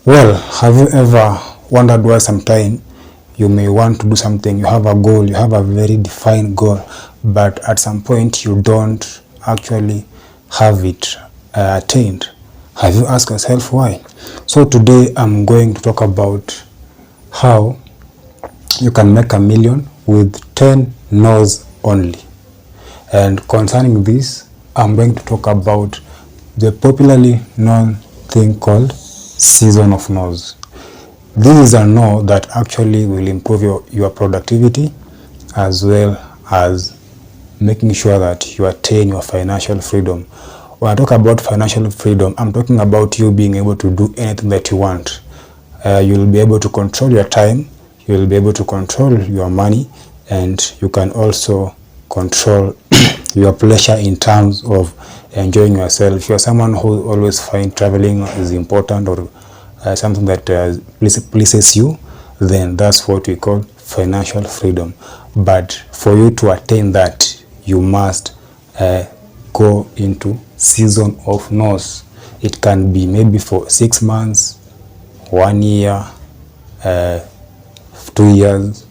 Well, have you ever wondered why sometime you may want to do something, you have a goal, you have a very defined goal, but at some point you don't actually have it attained? Have you asked yourself why? So today I'm going to talk about how you can make a million with 10 no's only. And concerning this, I'm going to talk about the popularly known thing called season of no's. This is a no that actually will improve your productivity, as well as making sure that you attain your financial freedom. When I talk about financial freedom, I'm talking about you being able to do anything that you want. You'll be able to control your time, you'll be able to control your money, and you can also control your pleasure in terms of enjoying yourself. If you're someone who always finds traveling is important, or something that pleases you, then that's what we call financial freedom. But for you to attain that, you must go into season of no's. It can be maybe for 6 months, 1 year, 2 years,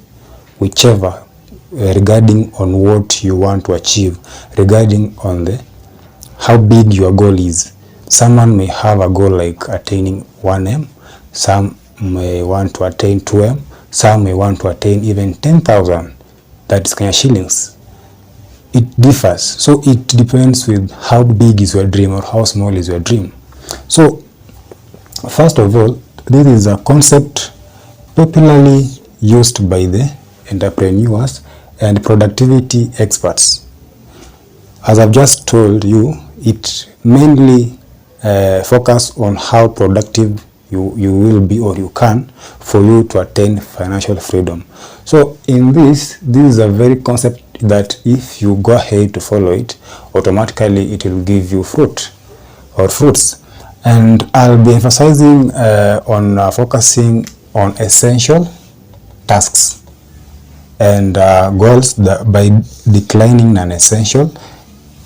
whichever, regarding on what you want to achieve, regarding on the how big your goal is. Someone may have a goal like attaining 1M, some may want to attain 2M, some may want to attain even 10,000, that is Kenya shillings. It differs, so it depends with how big is your dream or how small is your dream. So first of all, this is a concept popularly used by the entrepreneurs and productivity experts. As I've just told you, it mainly focus on how productive you will be, or you can, for you to attain financial freedom. So in this is a very concept that if you go ahead to follow it, automatically it will give you fruit or fruits. And I'll be emphasizing on focusing on essential tasks and goals by declining non-essential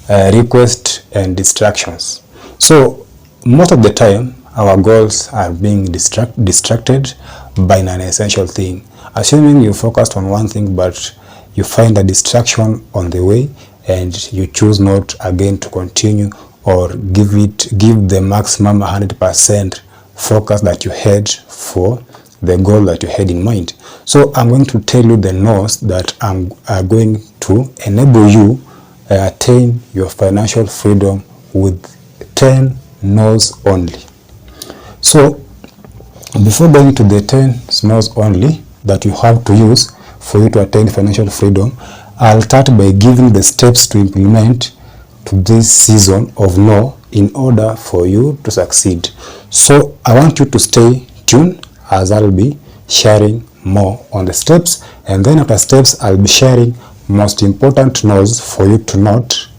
requests and distractions. So most of the time our goals are being distracted by non-essential thing. Assuming you focused on one thing, but you find a distraction on the way, and you choose not again to continue or give the maximum 100% focus that you had for the goal that you had in mind. So I'm going to tell you the no's that are going to enable you attain your financial freedom with 10 no's only. So before going to the 10 no's only that you have to use for you to attain financial freedom, I'll start by giving the steps to implement to this season of no in order for you to succeed. So I want you to stay tuned, as I'll be sharing more on the steps, and then after steps I'll be sharing most important no's for you to note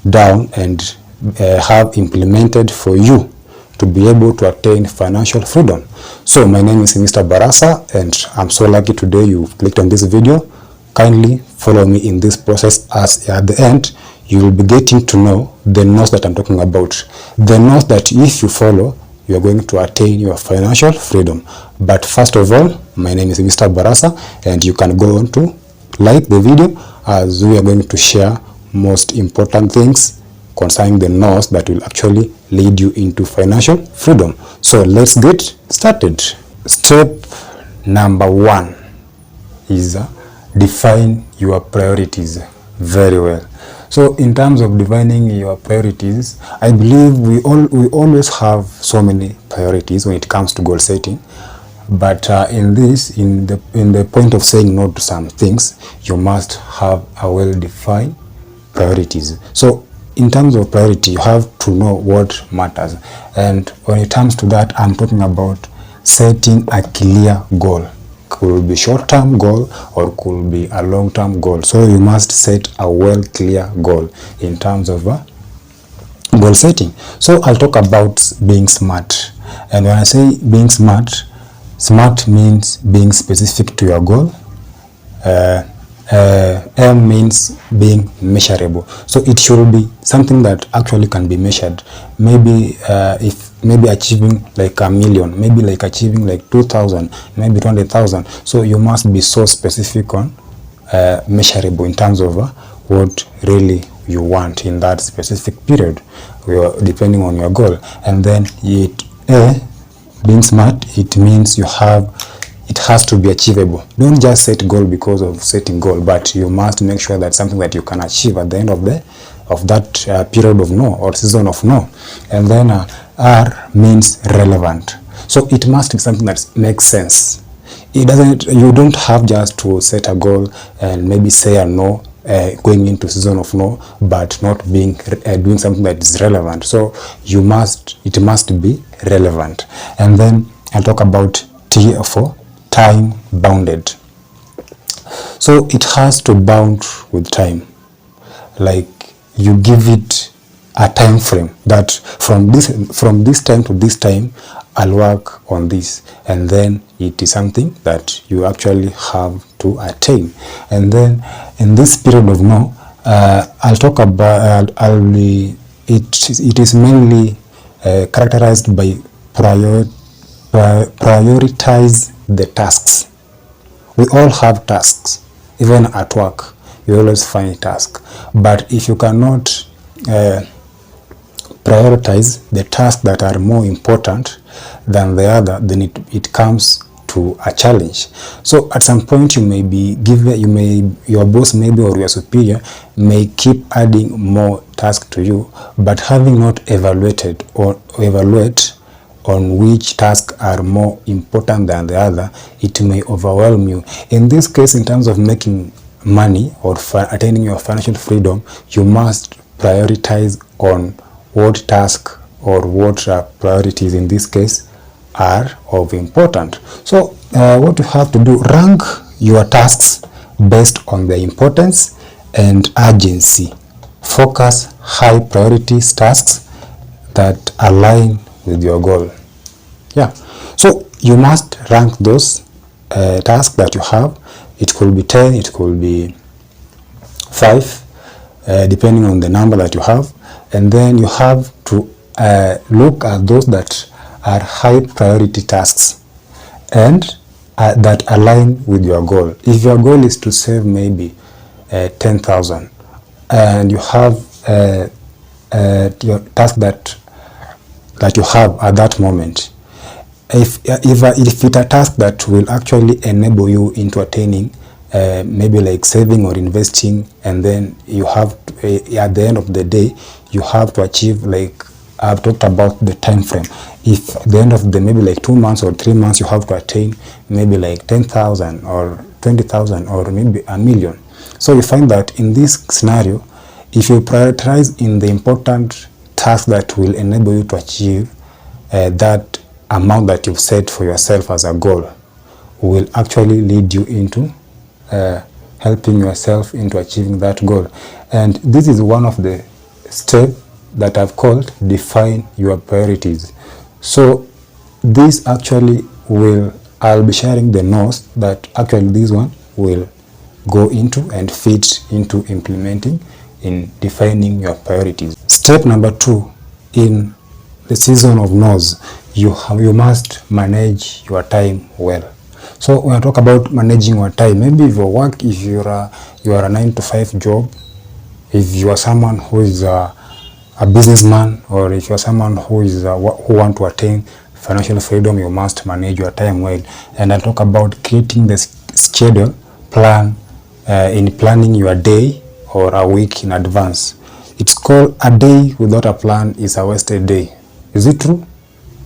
down and have implemented for you to be able to attain financial freedom. So my name is Mr. Barasa, and I'm so lucky today you clicked on this video. Kindly follow me in this process, as at the end you will be getting to know the no's that I'm talking about. The no's that if you follow, you are going to attain your financial freedom. But first of all, my name is Mr. Barasa, and you can go on to like the video, as we are going to share most important things concerning the no's that will actually lead you into financial freedom. So let's get started. Step number 1 is define your priorities very well. So in terms of defining your priorities, I believe we always have so many priorities when it comes to goal setting. But in the point of saying no to some things, you must have a well-defined priorities. So in terms of priority, you have to know what matters. And when it comes to that, I'm talking about setting a clear goal. Could be short-term goal or could be a long-term goal. So you must set a clear goal in terms of goal setting. So I'll talk about being smart. And when I say being smart, smart means being specific to your goal. M means being measurable. So it should be something that actually can be measured. Maybe if maybe achieving like 1,000,000, maybe like achieving like 2,000, maybe 20,000. So you must be so specific on measurable in terms of what really you want in that specific period, depending on your goal. And then being smart, it means it has to be achievable. Don't just set goal because of setting goal, but you must make sure that something that you can achieve at the end of that period of no, or season of no. And then R means relevant. So it must be something that makes sense. You don't have just to set a goal and maybe say a no going into season of no, but not doing something that is relevant. So it must be relevant. And then I'll talk about T for time bounded. So it has to bound with time. Like you give it a time frame that from this time to this time I'll work on this, and then it is something that you actually have to attain. And then in this period of no, I'll talk about it is mainly characterized by prioritize the tasks. We all have tasks. Even at work you always find tasks, but if you cannot prioritize the tasks that are more important than the other, then it comes to a challenge. So at some point your boss maybe, or your superior may keep adding more tasks to you, but having not evaluate on which tasks are more important than the other, it may overwhelm you. In this case, in terms of making money or attaining your financial freedom, you must prioritize on what task or what priorities in this case are of important. So what you have to do, rank your tasks based on their importance and urgency. Focus high priority tasks that align with your goal. Yeah, so you must rank those tasks that you have. It could be 10, it could be 5, depending on the number that you have. And then you have to look at those that are high priority tasks and that align with your goal. If your goal is to save maybe 10,000 and you have your task that you have at that moment, if it's a task that will actually enable you into attaining maybe like saving or investing, and then you have to, at the end of the day you have to achieve, like I've talked about the time frame. If at the end of the maybe like 2 months or 3 months you have to attain maybe like 10,000 or 20,000 or maybe 1,000,000. So you find that in this scenario, if you prioritize in the important tasks that will enable you to achieve that amount that you've set for yourself as a goal, will actually lead you into helping yourself into achieving that goal. And this is one of the steps that I've called define your priorities. So this actually I'll be sharing the notes that actually this one will go into and fit into implementing in defining your priorities. Step number 2, in the season of no's, you must manage your time well. So when I talk about managing your time, maybe if you are a 9-to-5 job, if you are someone who is a businessman, or if you are someone who want to attain financial freedom, you must manage your time well. And I'll talk about creating the schedule plan in planning your day or a week in advance. It's called a day without a plan is a wasted day. Is it true?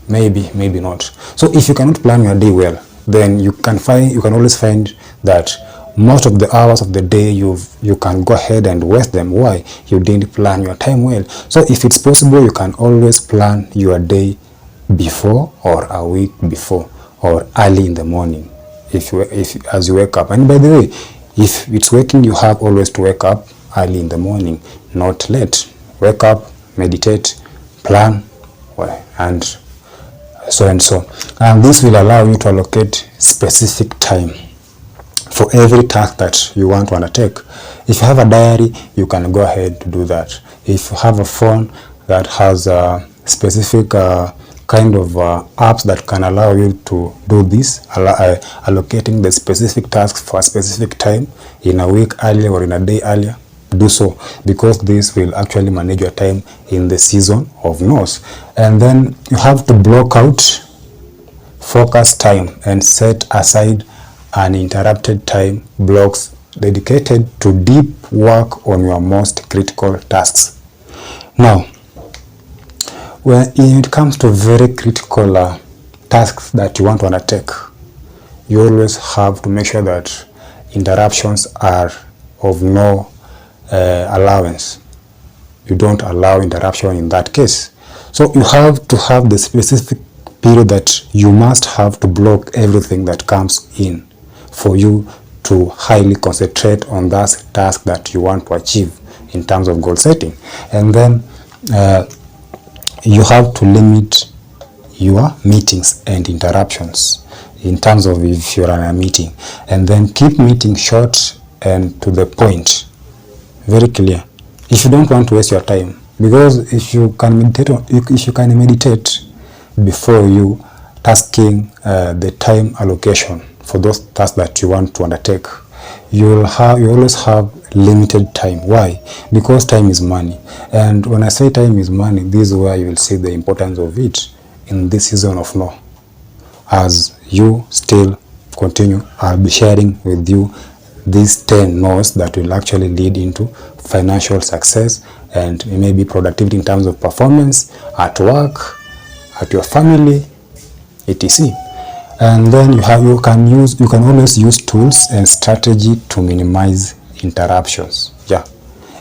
Maybe, maybe not. So if you cannot plan your day well, then you can always find that most of the hours of the day you can go ahead and waste them. Why? You didn't plan your time well. So if it's possible, you can always plan your day before, or a week before, or early in the morning if as you wake up. And by the way, if it's working, you have always to wake up early in the morning, not late. Wake up, meditate, plan, and so and so. And this will allow you to allocate specific time for every task that you want to undertake. If you have a diary, you can go ahead to do that. If you have a phone that has a specific kind of apps that can allow you to do this, allocating the specific tasks for a specific time in a week earlier or in a day earlier. Do so, because this will actually manage your time in the season of no's. And then you have to block out focus time and set aside uninterrupted time blocks dedicated to deep work on your most critical tasks. Now, when it comes to very critical tasks that you want to undertake, you always have to make sure that interruptions are of no allowance. You don't allow interruption in that case. So you have to have the specific period that you must have to block everything that comes in for you to highly concentrate on that task that you want to achieve in terms of goal setting. And then you have to limit your meetings and interruptions in terms of if you're in a meeting, and then keep meetings short and to the point, very clear. If you don't want to waste your time, because if you can meditate before you tasking the time allocation for those tasks that you want to undertake, you always have limited time. Why? Because time is money. And when I say time is money, this is where you will see the importance of it in this season of no. As you still continue, I'll be sharing with you these 10 no's that will actually lead into financial success and maybe productivity in terms of performance at work, at your family, etc. And then you can always use tools and strategy to minimize interruptions. Yeah,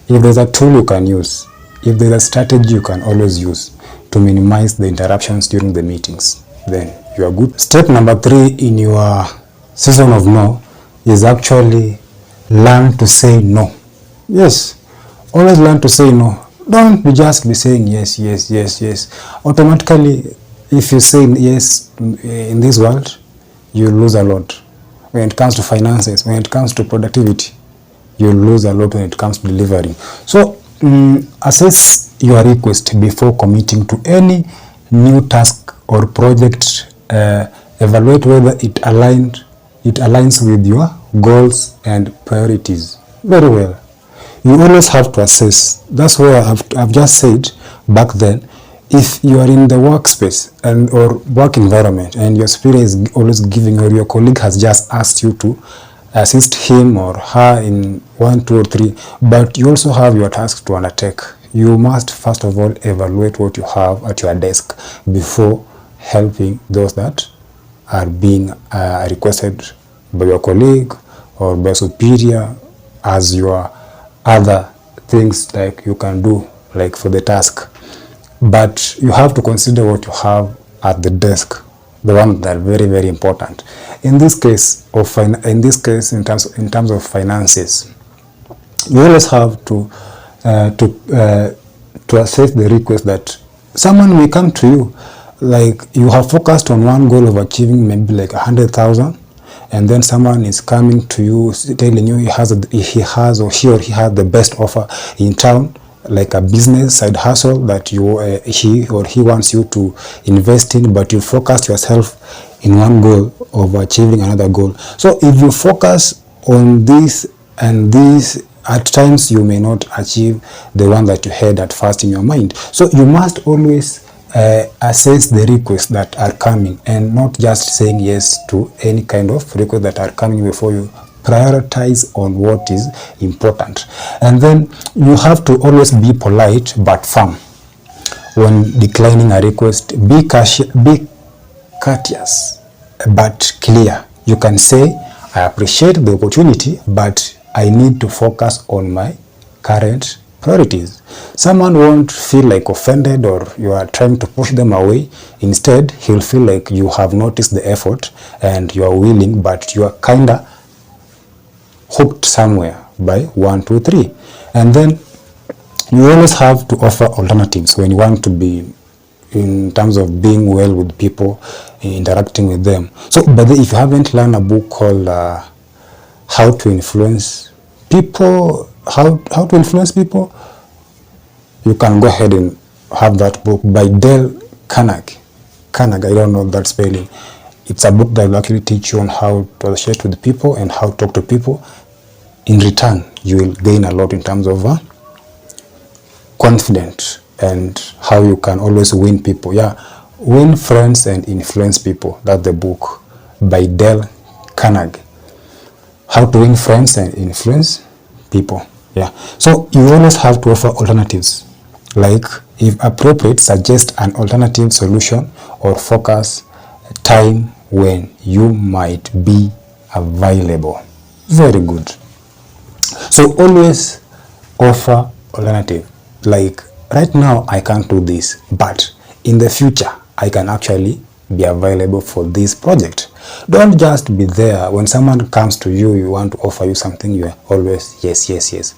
if there's a tool you can use, if there's a strategy you can always use to minimize the interruptions during the meetings, then you are good. Step number 3 in your season of no is actually learn to say no. Yes, always learn to say no. Don't just be saying yes, yes, yes, yes. Automatically, if you say yes in this world, you lose a lot. When it comes to finances, when it comes to productivity, you lose a lot when it comes to delivering. So, assess your request before committing to any new task or project. Evaluate whether it aligns with your goals and priorities. Very well. You always have to assess. That's where I've just said back then, if you are in the workspace or work environment and your superior is always giving, or your colleague has just asked you to assist him or her in 1, 2, or 3, but you also have your tasks to undertake, you must first of all evaluate what you have at your desk before helping those that are being requested by your colleague or by superior as your other things like you can do, like for the task. But you have to consider what you have at the desk, the one that are very, very important. In this case, in terms of finances, you always have to assess the request that someone may come to you, like you have focused on one goal of achieving maybe like 100,000, and then someone is coming to you telling you he has the best offer in town, like a business side hustle that he wants you to invest in, but you focus yourself in one goal of achieving another goal. So if you focus on this and this, at times you may not achieve the one that you had at first in your mind. So you must always assess the requests that are coming and not just saying yes to any kind of requests that are coming before you. Prioritize on what is important. And then you have to always be polite but firm when declining a request. Be courteous but clear. You can say, I appreciate the opportunity, but I need to focus on my current priorities. Someone won't feel like offended or you are trying to push them away. Instead, he'll feel like you have noticed the effort and you are willing, but you are kinda hooked somewhere by 1, 2, 3. And then you always have to offer alternatives when you want to be in terms of being well with people, interacting with them. So, but if you haven't learned a book called How to Influence People, you can go ahead and have that book by Dale Carnegie. Carnegie, I don't know that spelling. It's a book that will actually teach you on how to associate with people and how to talk to people. In return, you will gain a lot in terms of confidence and how you can always win people. Yeah, Win Friends and Influence People. That's the book by Dale Carnegie. How to win friends and influence people. Yeah. So you always have to offer alternatives. Like, if appropriate, suggest an alternative solution or focus time when you might be available. Very good. So always offer alternative. Like, right now I can't do this, but in the future I can actually be available for this project. Don't just be there. When someone comes to you, you want to offer you something, you are always yes, yes, yes.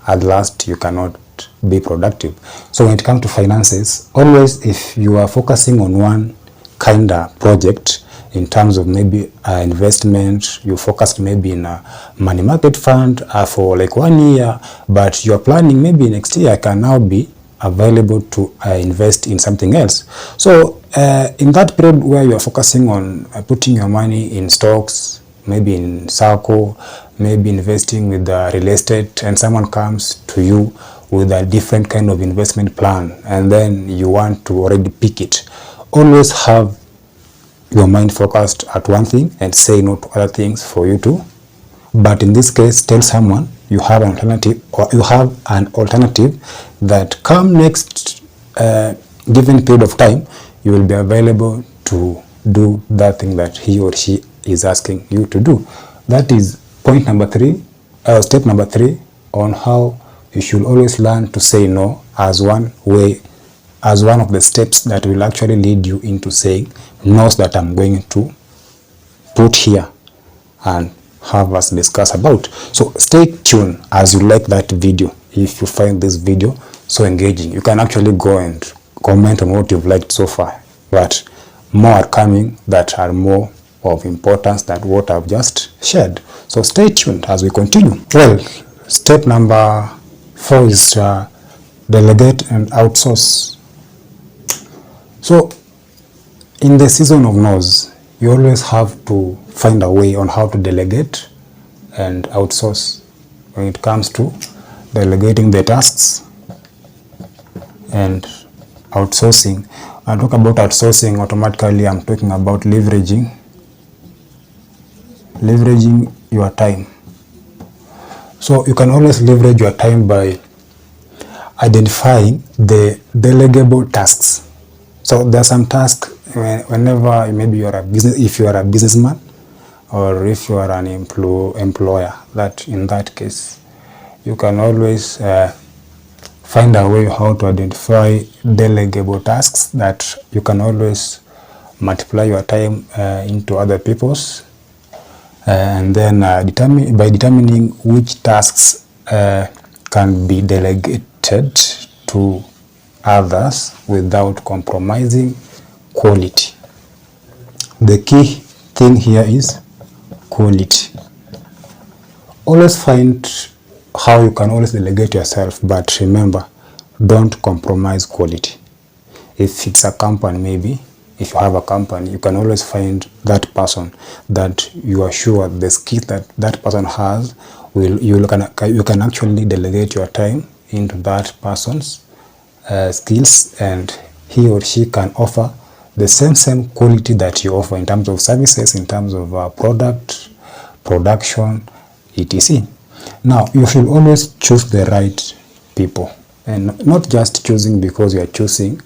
At last you cannot be productive. So when it comes to finances, always, if you are focusing on one kind of project, in terms of maybe investment, you focused maybe in a money market fund for like 1 year, but you're planning maybe next year I can now be available to invest in something else. So in that period where you're focusing on putting your money in stocks, maybe in circle, maybe investing with the real estate, and someone comes to you with a different kind of investment plan, and then you want to already pick it, always have your mind focused at one thing and say no to other things for you to. But in this case, tell someone you have an alternative, or you have an alternative that come next given period of time, you will be available to do that thing that he or she is asking you to do. That is point number 3, step number 3 on how you should always learn to say no as one way, as one of the steps that will actually lead you into saying no's that I'm going to put here and have us discuss about. So stay tuned as you like that video. If you find this video so engaging, you can actually go and comment on what you've liked so far, but more are coming that are more of importance than what I've just shared. So stay tuned as we continue. Well, step number 4 is delegate and outsource. So in the season of no's, you always have to find a way on how to delegate and outsource when it comes to delegating the tasks and outsourcing. I talk about outsourcing, automatically I'm talking about leveraging your time. So you can always leverage your time by identifying the delegable tasks. So there are some tasks whenever maybe you are a business, if you are a businessman or if you are an employer, that in that case you can always find a way how to identify delegable tasks that you can always multiply your time into other people's, and then by determining which tasks can be delegated to others without compromising quality. The key thing here is quality. Always find how you can always delegate yourself, but remember, don't compromise quality. If it's a company, maybe if you have a company, you can always find that person that you are sure the skill that that person has, you can actually delegate your time into that person's skills, and he or she can offer the same quality that you offer in terms of services, in terms of product, production, etc. Now, you should always choose the right people, and not just choosing because you are choosing,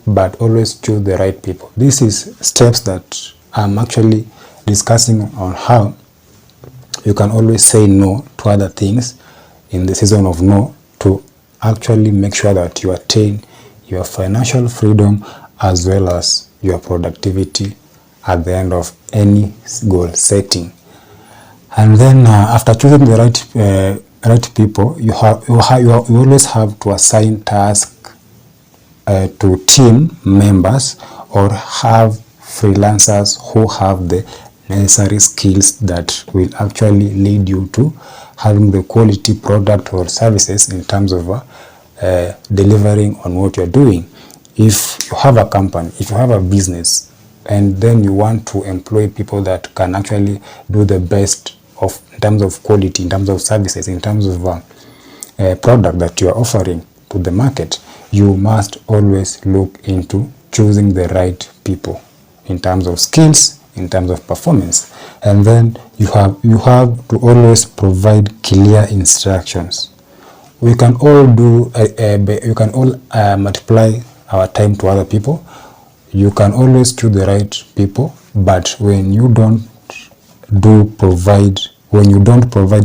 but always choose the right people. This is steps that I'm actually discussing on how you can always say no to other things in the season of no, to actually make sure that you attain your financial freedom as well as your productivity at the end of any goal setting. And then after choosing the right people, you always have to assign tasks to team members or have freelancers who have the necessary skills that will actually lead you to having the quality product or services in terms of delivering on what you're doing. If you have a company, if you have a business, and then you want to employ people that can actually do the best of in terms of quality, in terms of services, in terms of product that you are offering to the market, you must always look into choosing the right people in terms of skills, in terms of performance. And then you have to always provide clear instructions. We can all do you can all multiply our time to other people. You can always choose the right people, but when you don't provide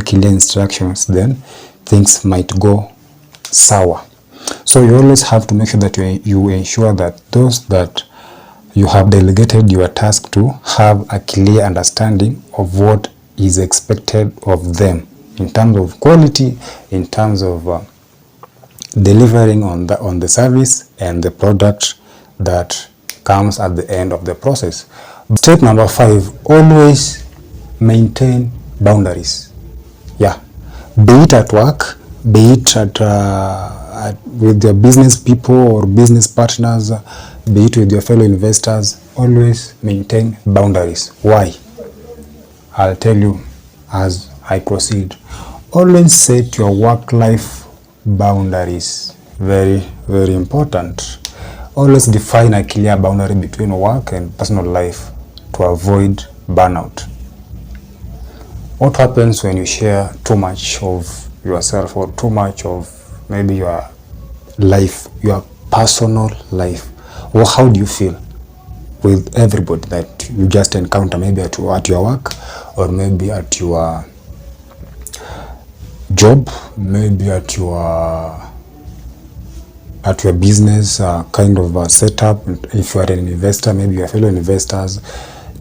clear instructions, then things might go sour. So you always have to make sure that you ensure that those that you have delegated your task to have a clear understanding of what is expected of them in terms of quality, in terms of delivering on the service and the product that comes at the end of the process. Step number 5, always maintain boundaries. Yeah, be it at work, be it at with your business people or business partners, be it with your fellow investors, always maintain boundaries. Why? I'll tell you as I proceed. Always set your work-life boundaries. Very, very important. Always define a clear boundary between work and personal life to avoid burnout. What happens when you share too much of yourself or too much of maybe your life, your personal life? Or how do you feel with everybody that you just encounter, maybe at your work, or maybe at your job, maybe at your business kind of setup? If you are an investor, maybe your fellow investors,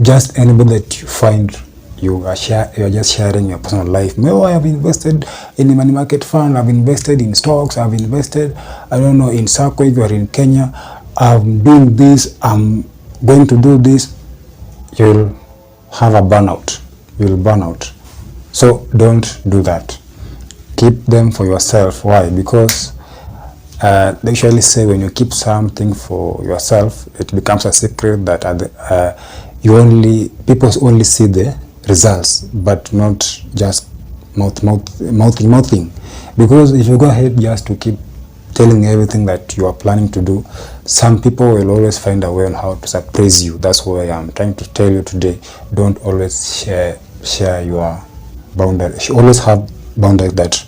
just anybody that you find you are just sharing your personal life. Maybe I have invested in a money market fund, I've invested in stocks, I've invested, I don't know, in Sacco. If you are in Kenya, I'm doing this, I'm going to do this. You'll have a burnout. You'll burn out. So don't do that. Keep them for yourself. Why? Because they usually say when you keep something for yourself, it becomes a secret that people only see the results, but not just mouthing. Because if you go ahead just to keep telling everything that you are planning to do, some people will always find a way on how to surprise you. That's why I'm trying to tell you today, don't always share your boundaries. You always have boundaries that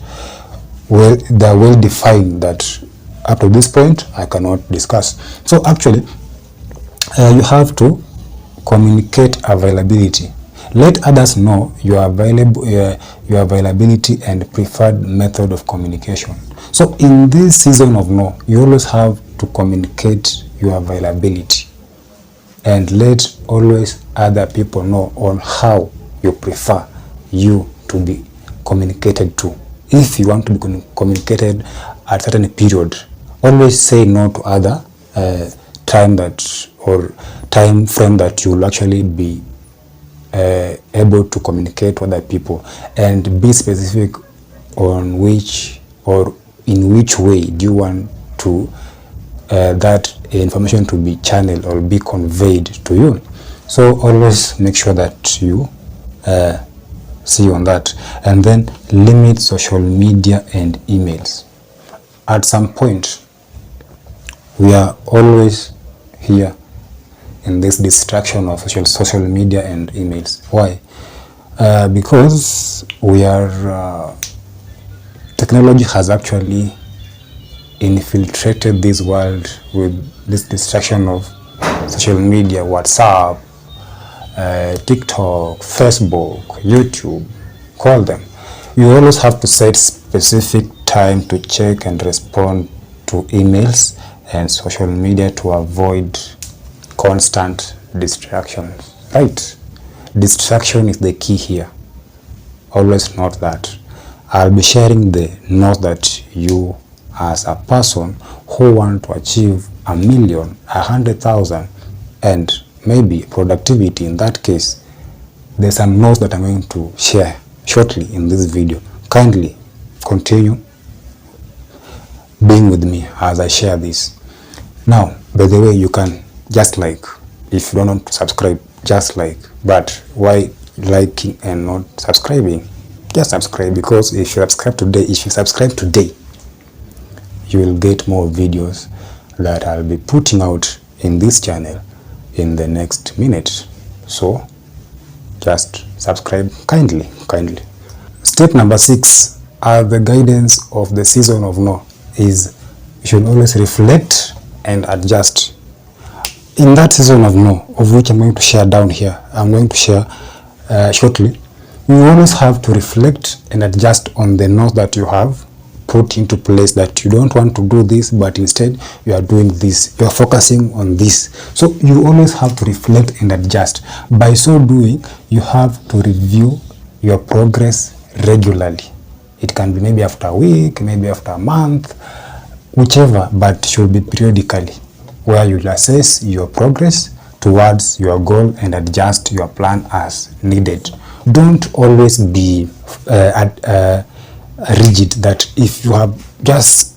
they're well defined, that up to this point I cannot discuss. So actually you have to communicate availability. Let others know your availability and preferred method of communication. So in this season of no, you always have to communicate your availability and let always other people know on how you prefer you to be communicated to. If you want to be communicated at a certain period, always say no to other time frame that you will actually be able to communicate with other people, and be specific on which or in which way do you want to that information to be channeled or be conveyed to you. So always make sure that you see on that. And then limit social media and emails. At some point, we are always here in this distraction of social media and emails. Why? Because we are technology has actually infiltrated this world with this distraction of social media, WhatsApp, TikTok, Facebook, YouTube, call them. You always have to set specific time to check and respond to emails and social media to avoid constant distractions. Right? Distraction is the key here. Always note that. I'll be sharing the note that you as a person who want to achieve 1 million, 100,000, and maybe productivity in that case. There's some notes that I'm going to share shortly in this video. Kindly continue being with me as I share this. Now, by the way, you can just like If you don't want to subscribe, just like. But why liking and not subscribing? Just subscribe, because if you subscribe today, you will get more videos that I'll be putting out in this channel in the next minute. So just subscribe kindly. Step number 6, the guidance of the season of no, is you should always reflect and adjust. In that season of no, of which I'm going to share down here, I'm going to share shortly, you always have to reflect and adjust on the no's that you have put into place, that you don't want to do this, but instead you are doing this, you are focusing on this. So you always have to reflect and adjust. By so doing, you have to review your progress regularly. It can be maybe after a week, maybe after a month, whichever, but should be periodically, where you'll assess your progress towards your goal and adjust your plan as needed. Don't always be rigid, that if you have just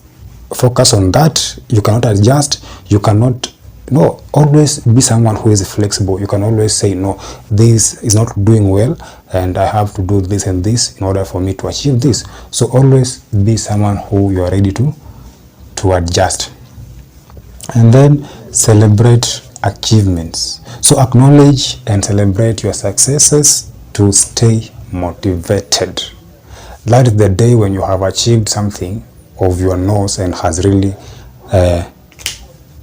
focus on that, you cannot adjust, you cannot. No, always be someone who is flexible. You can always say, no, this is not doing well and I have to do this and this in order for me to achieve this. So always be someone who you are ready to adjust. And then celebrate achievements. So acknowledge and celebrate your successes to stay motivated. That is the day when you have achieved something of your nose and has really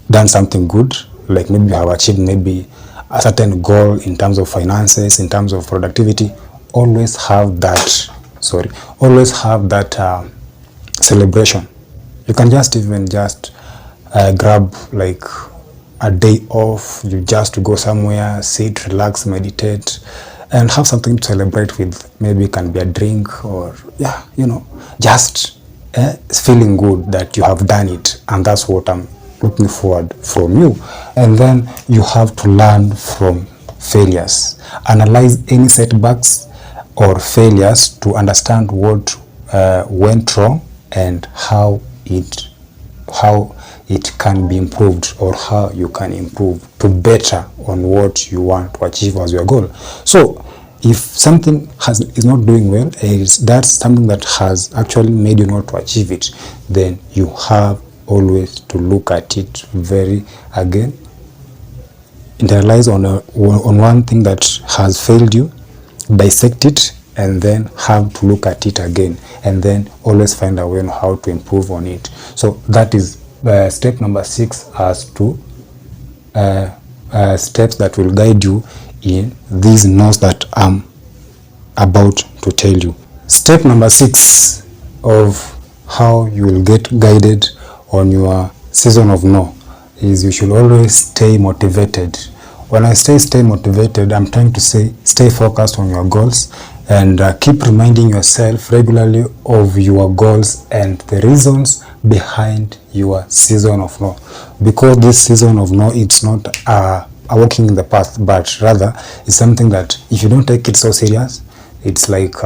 done something good. Like maybe you have achieved maybe a certain goal in terms of finances, in terms of productivity. Always have that. Always have that celebration. You can just even grab like a day off, you just go somewhere, sit, relax, meditate, and have something to celebrate with. Maybe it can be a drink, or just feeling good that you have done it. And that's what I'm looking forward from you. And then you have to learn from failures. Analyze any setbacks or failures to understand what went wrong and how it can be improved, or how you can improve to better on what you want to achieve as your goal. So if something is not doing well, that's something that has actually made you not to achieve it, then you have always to look at it internalize on one thing that has failed you, dissect it, and then have to look at it again, and then always find a way on how to improve on it. So that is step number 6, as to steps that will guide you in these no's that I'm about to tell you. Step number 6 of how you will get guided on your season of no is you should always stay motivated. When I say stay motivated, I'm trying to say stay focused on your goals, and keep reminding yourself regularly of your goals and the reasons behind your season of no. Because this season of no, it's not a walking in the path, but rather it's something that if you don't take it so serious, it's like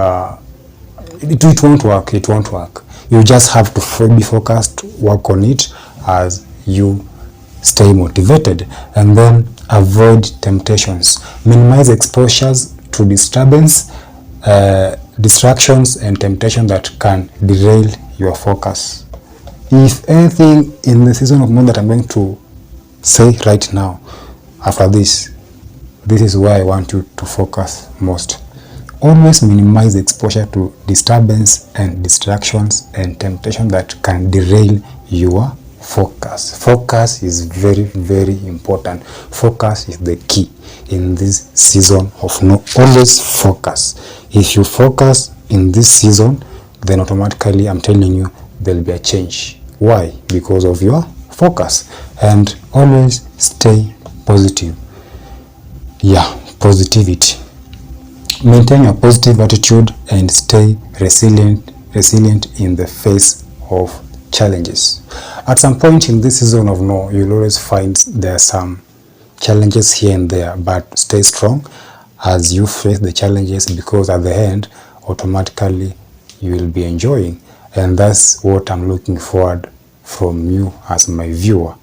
it won't work. You just have to be focused, work on it as you stay motivated. And then avoid temptations. Minimize exposures to distractions and temptation that can derail your focus. If anything in the season of no that I'm going to say right now, after this is where I want you to focus most. Always minimize exposure to disturbance and distractions and temptation that can derail your focus. Focus is very, very important. Focus is the key in this season of no. Always focus. If you focus in this season, then automatically, I'm telling you, there'll be a change. Why? Because of your focus. And always stay positive. Positivity. Maintain your positive attitude and stay resilient in the face of challenges. At some point in this season of no, you'll always find there are some challenges here and there, but stay strong as you face the challenges, because at the end, automatically, you will be enjoying. And that's what I'm looking forward from you as my viewer.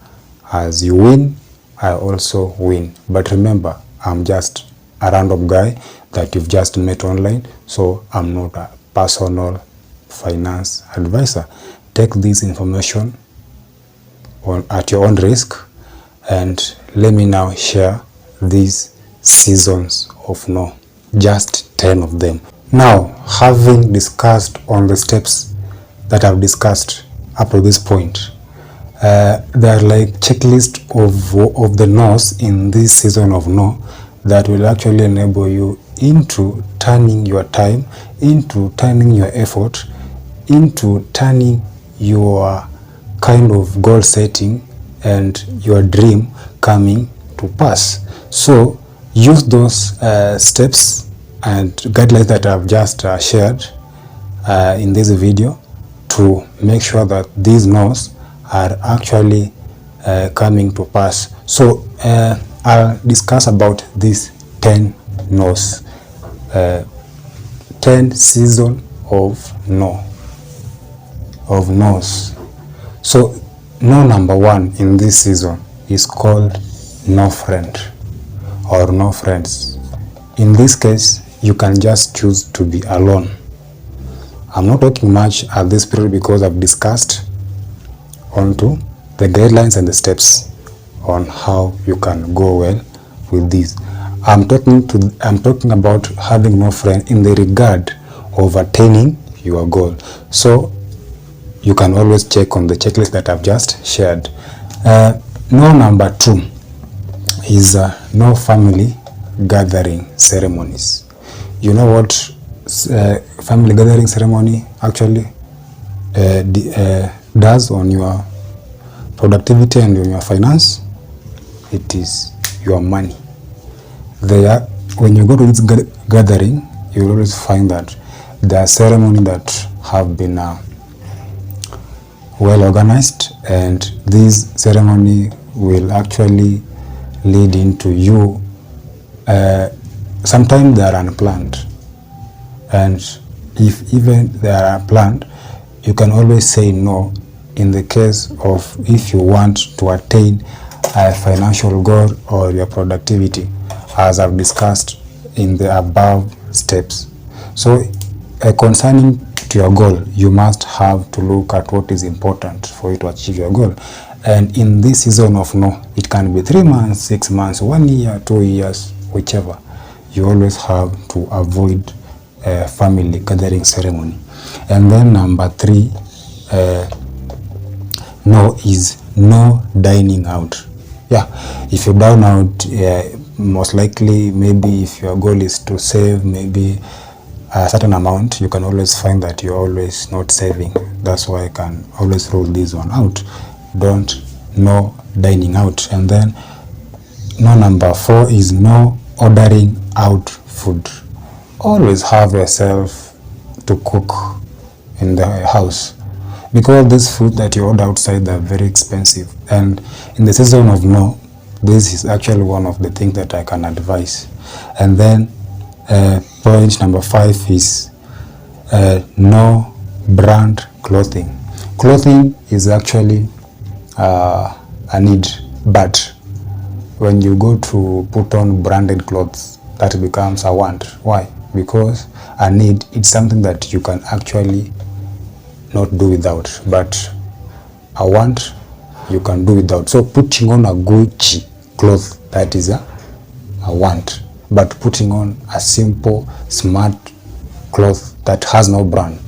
As you win I also win. But remember, I'm just a random guy that you've just met online, so I'm not a personal finance advisor. Take this information at your own risk, and let me now share these seasons of no, just 10 of them. Now, having discussed on the steps that I've discussed up to this point, there are like checklist of the no's in this season of no that will actually enable you into turning your time, into turning your effort, into turning your kind of goal setting and your dream coming to pass. So use those steps and guidelines that I've just shared in this video to make sure that these no's are actually coming to pass. So I'll discuss about these 10 no's, 10 season of no, of no's. So no number 1 in this season is called no friend or no friends. In this case, you can just choose to be alone. I'm not talking much at this period because I've discussed onto the guidelines and the steps on how you can go well with this. I'm talking about having no friend in the regard of attaining your goal. So you can always check on the checklist that I've just shared. No number 2 is no family gathering ceremonies. You know what family gathering ceremony actually does on your productivity and on your finance? It is your money. When you go to this gathering, you will always find that there are ceremonies that have been well organized, and this ceremony will actually lead into you. Sometimes they are unplanned, and if even they are planned, you can always say no in the case of if you want to attain a financial goal or your productivity, as I've discussed in the above steps. So concerning to your goal, you must have to look at what is important for you to achieve your goal. And in this season of no, it can be 3 months, 6 months, 1 year, 2 years, whichever. You always have to avoid a family gathering ceremony. And then number 3, no is no dining out. Yeah, if you dine out, most likely, maybe if your goal is to save maybe a certain amount, you can always find that you're always not saving. That's why I can always rule this one out. No dining out. And then no number 4 is no ordering out food. Always have yourself to cook in the house, because this food that you order outside are very expensive, and in the season of no, this is actually one of the things that I can advise. And then point number 5 is no brand clothing. Clothing is actually a need, but when you go to put on branded clothes, that becomes a want. Why? Because a need, it's something that you can actually not do without, but a want you can do without. So putting on a Gucci cloth, that is a want, but putting on a simple smart cloth that has no brand,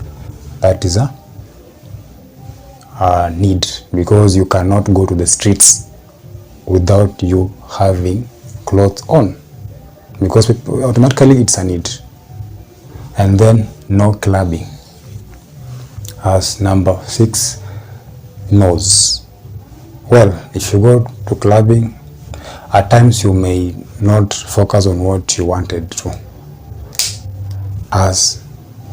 that is a need, because you cannot go to the streets without you having clothes on, because automatically it's a need. And then no clubbing as number 6 no's. Well, if you go to clubbing, at times you may not focus on what you wanted to. As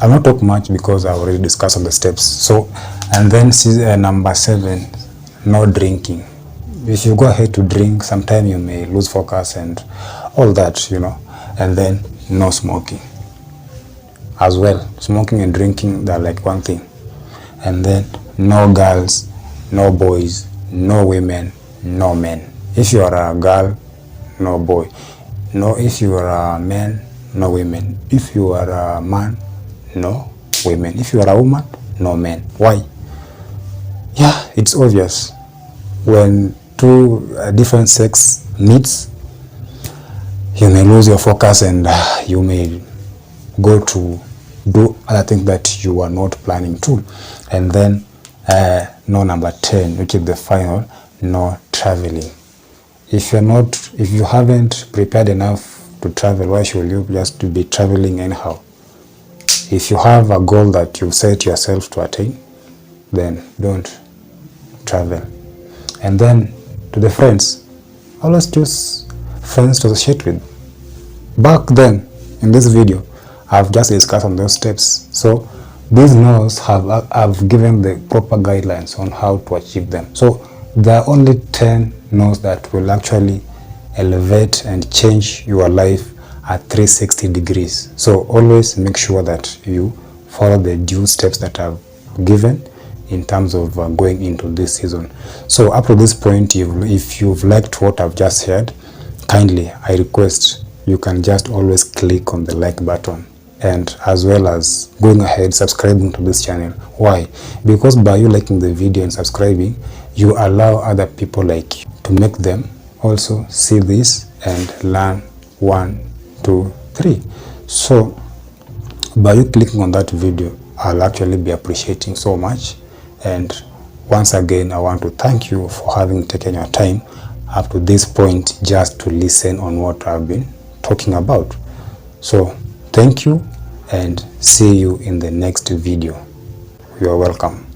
I'll not talk much because I already discussed on the steps. So, and then number 7, no drinking. If you go ahead to drink, sometimes you may lose focus and all that, you know. And then no smoking as well. Smoking and drinking, they're like one thing. And then no girls, no boys, no women, no men If you are a girl, no boy. No, if you are a man, no women. If you are a man, no women. If you are a woman, no men. Why? Yeah, it's obvious. When two different sex meets, you may lose your focus and you may go to do other things that you are not planning to. And then no, number 10, which is the final, no traveling. If you haven't prepared enough to travel, why should you just be traveling anyhow? If you have a goal that you set yourself to attain, then don't travel. And then to the friends, always choose friends to associate with. Back then, in this video, I've just discussed on those steps. So these notes have given the proper guidelines on how to achieve them. So there are only 10 notes that will actually elevate and change your life at 360 degrees. So always make sure that you follow the due steps that I've given in terms of going into this season. So up to this point, if you've liked what I've just shared, kindly I request you can just always click on the like button, and as well as going ahead subscribing to this channel. Why? Because by you liking the video and subscribing, you allow other people like you to make them also see this and learn 1, 2, 3. So by you clicking on that video, I'll actually be appreciating so much. And once again, I want to thank you for having taken your time up to this point just to listen on what I've been talking about. So thank you and see you in the next video. You are welcome.